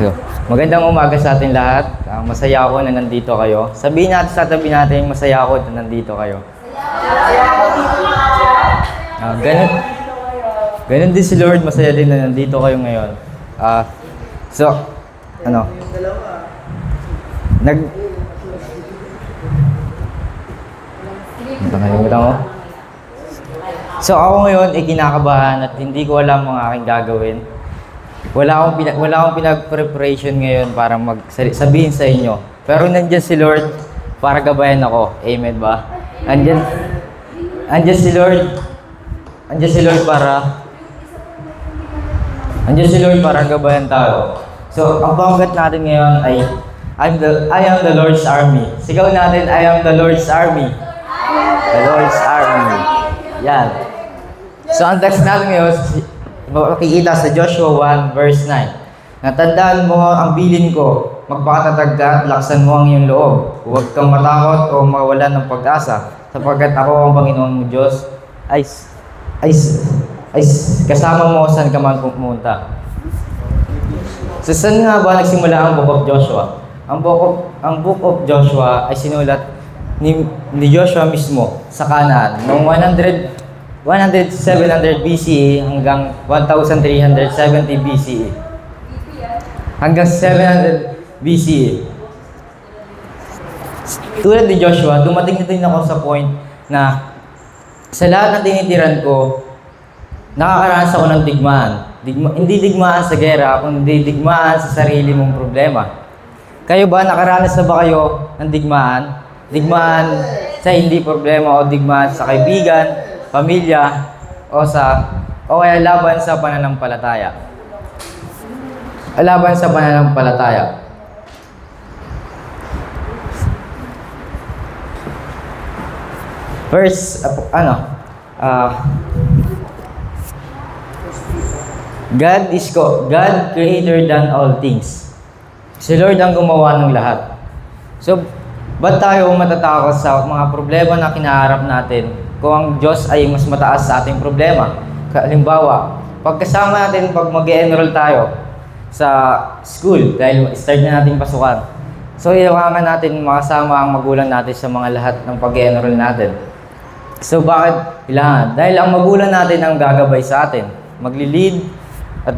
So, magandang umaga sa ating lahat. Masaya ako na nandito kayo. Sabihin natin sa tabi natin, masaya ako na nandito kayo. Ganun din si Lord, masaya din na nandito kayo ngayon. So ako ngayon ay kinakabahan at hindi ko alam ang aking gagawin. Wala akong pinag-preparation ngayon para sabihin sa inyo. Pero nandiyan si Lord para gabayan ako. Amen ba? Andiyan si Lord. Andiyan si Lord para gabayan tayo. So, ang panggat natin ngayon ay I am the Lord's army. Sigaw natin, I am the Lord's army. The Lord's army. Yan. So, ang text natin ngayon, makikita sa Joshua 1 verse 9. Natandaan mo ang bilin ko, magpakatatag ka at laksan mo ang iyong loob. Huwag kang matakot o mawalan ng pag-asa, sapagkat ako ang Panginoon mo Diyos ay kasama mo saan ka man pumunta. So saan nga ba nagsimula ang Book of Joshua? Ang Book of Joshua ay sinulat ni Joshua mismo sa Canaan noong 700 BCE hanggang 1370 BCE. Hanggang 700 BCE. Tulad ni Joshua, dumating na din ako sa point na sa lahat ng tinitiran ko, nakakaranas ako ng digmaan. Hindi digmaan sa gera, kundi digmaan sa sarili mong problema. Kayo ba, nakaranas na ba kayo ng digmaan? Digmaan sa hindi problema o digmaan sa kaibigan, pamilya, o kaya laban sa pananampalataya. Laban sa pananampalataya. First, God creator than all things. Si Lord ang gumawa ng lahat. So, ba't tayo matatakot sa mga problema na kinaharap natin kung ang Diyos ay mas mataas sa ating problema? Halimbawa, pagkasama natin pag mag-enroll tayo sa school dahil start na natin pasukan. So, iwanan natin makasama ang magulang natin sa mga lahat ng pag-enroll natin. So, bakit kailangan? Dahil ang magulang natin ang gagabay sa atin. Magli-lead at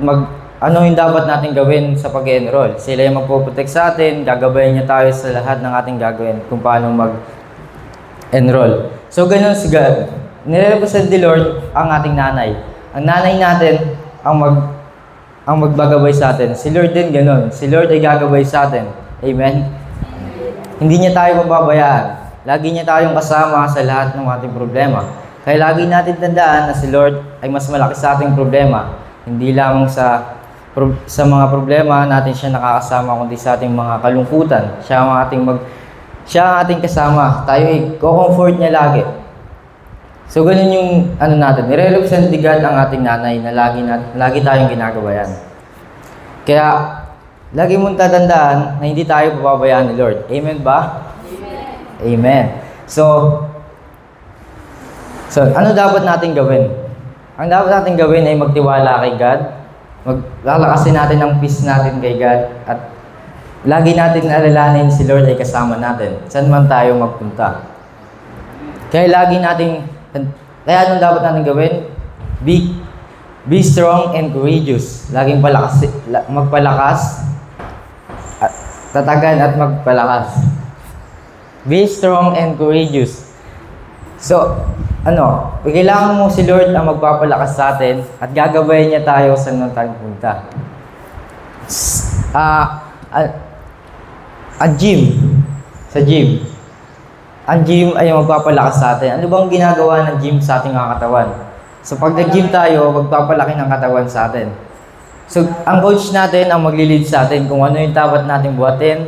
ano yung dapat natin gawin sa pag-enroll. Sila yung magpo-protect sa atin, gagabayan niya tayo sa lahat ng ating gagawin kung paano mag-enroll. So, ganun si God. Nire-represent ni Lord ang ating nanay. Ang nanay natin ang magbagabay sa atin. Si Lord din ganun. Si Lord ay gagabay sa atin. Amen? Hindi niya tayo pababayaan. Lagi niya tayong kasama sa lahat ng ating problema. Kaya lagi natin tandaan na si Lord ay mas malaki sa ating problema. Hindi lamang sa mga problema natin siya nakakasama, kundi sa ating mga kalungkutan. Siya ang ating kasama. Tayo ay co-comfort niya lagi. So, ganun yung natin. Nire-represent ni God ang ating nanay na lagi tayong ginagabayan. Kaya, lagi mong tatandaan na hindi tayo pababayaan ni Lord. Amen ba? Amen. So, ano dapat natin gawin? Ang dapat natin gawin ay magtiwala kay God. Lalakasin natin ang peace natin kay God. At lagi natin alalahanin si Lord ay kasama natin. Saan man tayo magpunta. Kaya anong dapat natin gawin? Be strong and courageous. Laging magpalakas. Tatagan at magpalakas. Be strong and courageous. So, kailangan mo si Lord ang magpapalakas sa atin at gagabayan niya tayo sa nang tayong punta. Ang gym ay magpapalakas sa atin. Ano bang ginagawa ng gym sa ating mga katawan? So, pag nag-gym tayo, magpapalaki ng katawan sa atin. So, ang coach natin ang magli-lead sa atin kung ano yung dapat natin buhatin,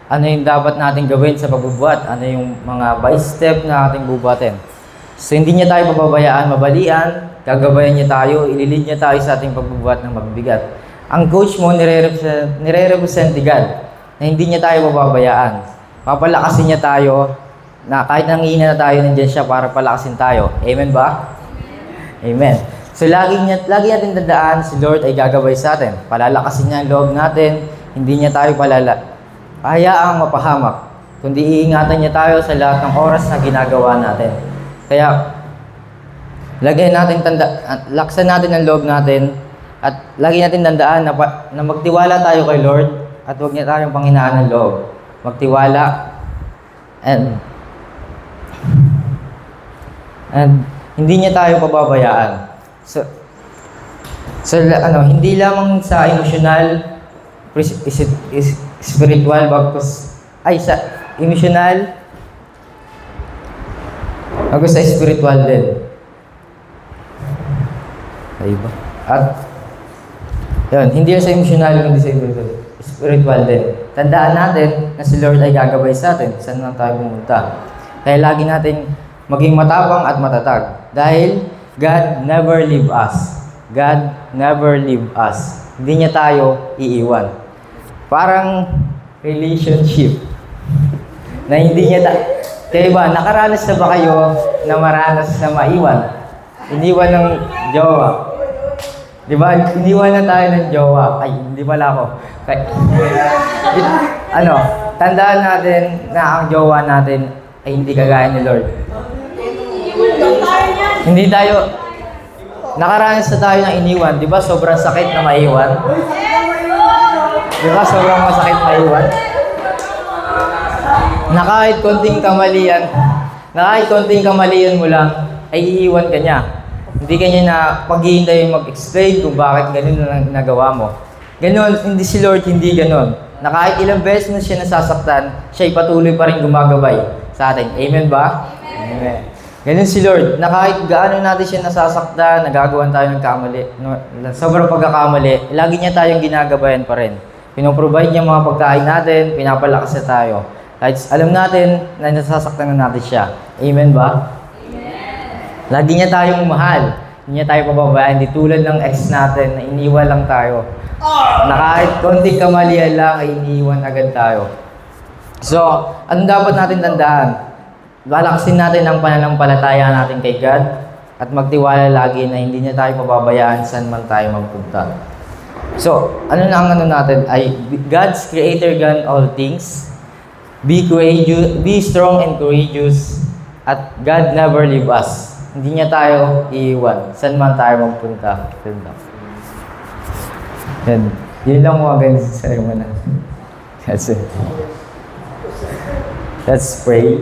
ano yung dapat natin gawin sa pagbubuhat, ano yung mga by step na ating bubuhatin. So, hindi niya tayo pababayaan, mabalian, gagabayan niya tayo, ililid niya tayo sa ating pagbubuhat ng magbigat. Ang coach mo, nire-represent ni God na hindi niya tayo pababayaan. Papalakasin niya tayo na kahit nanghihina na tayo, nandiyan siya para palakasin tayo. Amen ba? Amen. So, lagi natin tandaan, si Lord ay gagabay sa atin. Palalakasin niya ang loob natin, hindi niya tayo hayaang mapahamak, kundi iingatan niya tayo sa lahat ng oras na ginagawa natin. Kaya, laksan natin ang loob natin at lagi natin tandaan na magtiwala tayo kay Lord at huwag niya tayong panghinaan ng loob. Magtiwala and hindi niya tayo pababayaan. So hindi lamang sa emosyonal, spiritual, sa emosyonal, bagkus sa spiritual din. Diba? At yun, hindi lang sa emosyonal, kundi sa spiritual din. Tandaan natin na si Lord ay gagabay sa atin saan lang tayo pumunta. Kaya lagi natin maging matapang at matatag. Dahil God never leave us. God never leave us. Hindi niya tayo iiwan. Parang relationship na hindi niya kaya ba, nakaranas na ba kayo na maranas na maiwan? Iniwan ng jowa. Di ba? Iniwan na tayo ng jowa. Ay, hindi pala ako. Tandaan natin na ang jowa natin ay hindi kagaya ni Lord. Hindi tayo, nakaranas na tayo ng iniwan. Di ba? Sobrang sakit na maiwan. Di ba? Sobrang masakit maiwan. Na kahit konting kamalian mo lang, ay iiwan ka niya. Hindi ka niya na paghihintay mag-explain kung bakit ganun na nagawa mo. Ganun, hindi si Lord, hindi ganun. Na kahit ilang beses na siya nasasaktan, siya'y patuloy pa rin gumagabay sa atin. Amen ba? Amen. Ganun si Lord, na kahit gaano natin siya nasasaktan, nagagawan tayo ng kamali, sobrang pagkakamali, lagi niya tayong ginagabayan pa rin. Pinoprovide niya mga pagkain natin, pinapalakas na tayo. Kahit alam natin na nasasaktan na natin siya. Amen ba? Amen. Lagi niya tayong mahal. Hindi niya tayo pababayaan. Di tulad ng ex natin na iniwan lang tayo. Na kahit konting kamalian lang ay iniwan agad tayo. So, anong dapat natin tandaan? Balaksin natin ang pananampalataya natin kay God at magtiwala lagi na hindi niya tayo pababayaan saan man tayo magpunta. So, ano natin ay God's creator God all things. Be courageous, be strong and courageous, at God never leave us. Hindi niya tayo iiwan. Saan man tayo magpunta. Yun lang mga ganyan sa sermon. That's it. Let's pray.